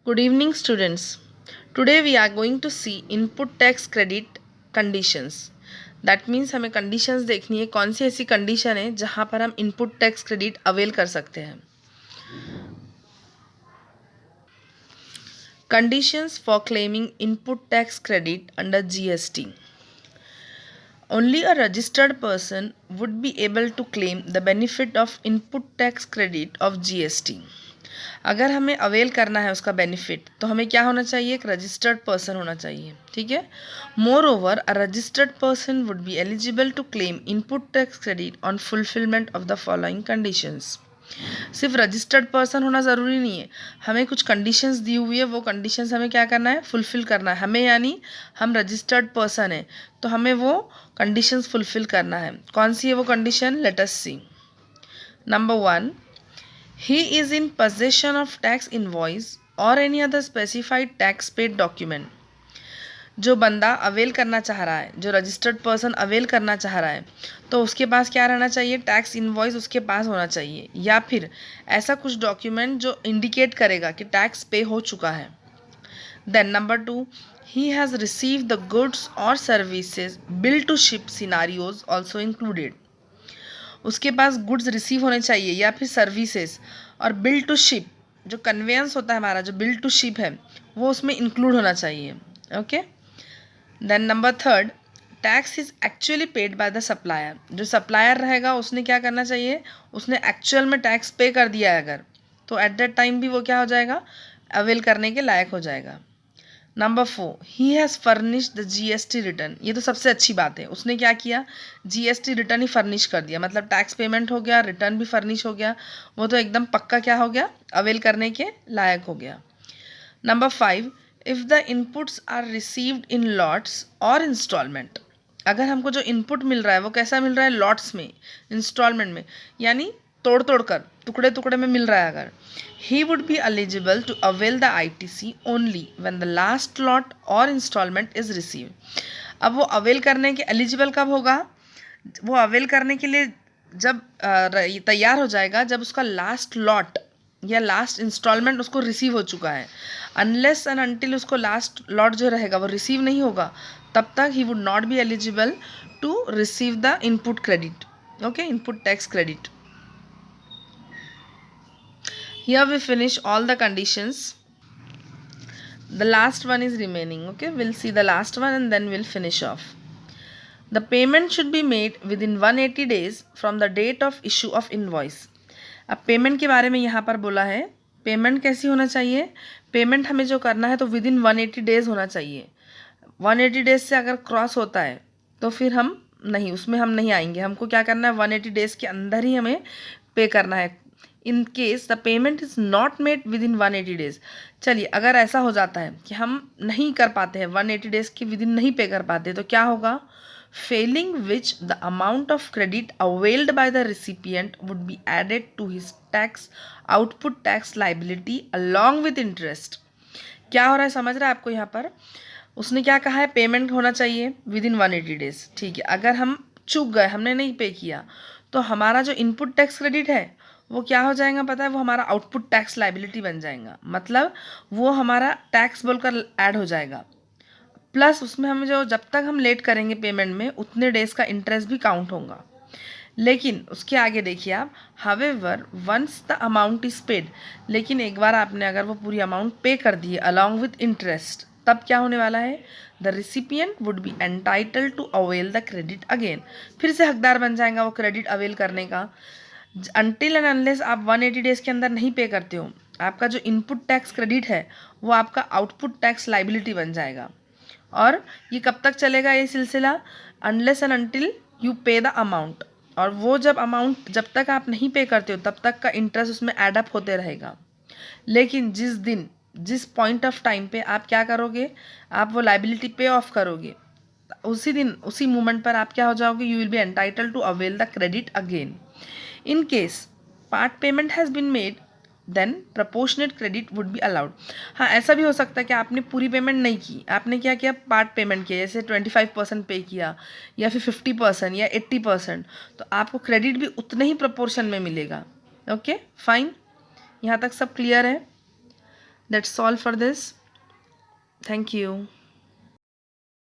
Good evening, students. Today we are going to see input tax credit conditions. That means हमें conditions देखनी है, कौन सी ऐसी condition है जहाँ पर हम input tax credit avail कर सकते हैं. Conditions for claiming input tax credit under GST. Only a registered person would be able to claim the benefit of input tax credit of GST. अगर हमें अवेल करना है उसका बेनिफिट तो हमें क्या होना चाहिए, एक रजिस्टर्ड पर्सन होना चाहिए. ठीक है. Moreover a registered person would be eligible to claim input tax credit on fulfilment of the following conditions. सिर्फ रजिस्टर्ड पर्सन होना ज़रूरी नहीं है, हमें कुछ कंडीशंस दी हुई है, वो कंडीशंस हमें क्या करना है, फुलफिल करना है. हमें यानी हम रजिस्टर्ड पर्सन है तो हमें वो कंडीशंस फुलफिल करना है. कौन सी है वो condition, let us see. Number 1, he is in possession of tax invoice or any other specified tax paid document. जो बंदा अवेल करना चाह रहा है, जो रजिस्टर्ड पर्सन अवेल करना चाह रहा है, तो उसके पास क्या रहना चाहिए, टैक्स इनवॉइस उसके पास होना चाहिए, या फिर ऐसा कुछ डॉक्यूमेंट जो इंडिकेट करेगा कि टैक्स पे हो चुका है. Then number 2, he has received the goods or services bill to ship scenarios also included. उसके पास गुड्स रिसीव होने चाहिए या फिर सर्विसेज, और बिल टू शिप जो कन्वेंस होता है हमारा, जो बिल टू शिप है वो उसमें इंक्लूड होना चाहिए. Okay. Then number 3, tax is actually paid by the supplier. जो सप्लायर रहेगा उसने क्या करना चाहिए, उसने एक्चुअल में टैक्स पे कर दिया है अगर, तो एट दैट टाइम भी वो क्या हो जाएगा, अवेल करने के लायक हो जाएगा. Number 4, he has furnished the GST return. ये तो सबसे अच्छी बात है, उसने क्या किया, GST रिटर्न ही फर्निश कर दिया, मतलब टैक्स पेमेंट हो गया, रिटर्न भी फर्निश हो गया, वो तो एकदम पक्का क्या हो गया, अवेल करने के लायक हो गया. Number 5, if the inputs are received in lots or instalment. अगर हमको जो इनपुट मिल रहा है वो कैसा मिल रहा है, लॉट्स में, इंस्टॉलमेंट में, यानी तोड़ तोड़ कर टुकड़े टुकड़े में मिल रहा है अगर, he would be eligible to avail the ITC only when the last lot or installment is received. अब वो अवेल करने के एलिजिबल कब होगा, वो अवेल करने के लिए जब तैयार हो जाएगा जब उसका लास्ट लॉट या लास्ट इंस्टॉलमेंट उसको रिसीव हो चुका है. अनलेस एंड अनटिल उसको लास्ट लॉट जो रहेगा वो रिसीव नहीं होगा, तब तक he would not be eligible to receive the input credit. Okay, input tax credit. Here we finish all the conditions. The last one is remaining. Okay, we'll see the last one and then we'll finish off. The payment should be made within 180 days from the date of issue of invoice. अब payment के बारे में यहाँ पर बोला है, payment कैसी होना चाहिए, पेमेंट हमें जो करना है तो विद इन 180 डेज़ होना चाहिए. 180 डेज से अगर क्रॉस होता है तो फिर हम नहीं, उसमें हम नहीं आएंगे. हमको क्या करना है, 180 डेज़ के अंदर ही हमें पे करना है. In case the payment is not made with in 180 days. चलिए, अगर ऐसा हो जाता है कि हम नहीं कर पाते हैं, 180 डेज़ के विद इन नहीं पे कर पाते, तो क्या होगा, failing which the amount of credit availed by the recipient would be added to his tax output tax liability along with interest. क्या हो रहा है, समझ रहा है आपको, यहाँ पर उसने क्या कहा है, पेमेंट होना चाहिए विद इन 180 डेज़. ठीक है, अगर हम चूक गए, हमने नहीं पे किया, तो हमारा जो इनपुट टैक्स क्रेडिट है वो क्या हो जाएगा पता है, वो हमारा आउटपुट टैक्स लाइबिलिटी बन जाएगा. मतलब वो हमारा टैक्स बोलकर ऐड हो जाएगा, प्लस उसमें हमें जो जब तक हम लेट करेंगे पेमेंट में उतने डेज़ का इंटरेस्ट भी काउंट होगा. लेकिन उसके आगे देखिए आप, however once the amount is paid, लेकिन एक बार आपने अगर वो पूरी अमाउंट पे कर दी है अलॉन्ग विद इंटरेस्ट, तब क्या होने वाला है, the recipient would be entitled to avail the credit again. फिर से हकदार बन जाएगा वो क्रेडिट अवेल करने का. अनटिल एंड अनलेस आप 180 डेज़ के अंदर नहीं पे करते हो, आपका जो इनपुट टैक्स क्रेडिट है वो आपका आउटपुट टैक्स लाइबिलिटी बन जाएगा. और ये कब तक चलेगा ये सिलसिला, अनलेस एंड अनटिल यू पे द अमाउंट. और वो जब अमाउंट जब तक आप नहीं पे करते हो तब तक का इंटरेस्ट उसमें एड अप होते रहेगा. लेकिन जिस दिन, जिस पॉइंट ऑफ टाइम पे आप क्या करोगे, आप वो लाइबिलिटी पे ऑफ करोगे, उसी दिन उसी मोमेंट पर आप क्या हो जाओगे, you will be entitled to avail the credit again. In case part payment has been made then proportionate credit would be allowed. हाँ, ऐसा भी हो सकता है कि आपने पूरी पेमेंट नहीं की, आपने क्या किया, पार्ट पेमेंट किया, जैसे 25% पे किया या फिर 50% या 80%, तो आपको क्रेडिट भी उतने ही प्रपोर्शन में मिलेगा. ओके फाइन, यहाँ तक सब क्लियर है. That's all for this. Thank you.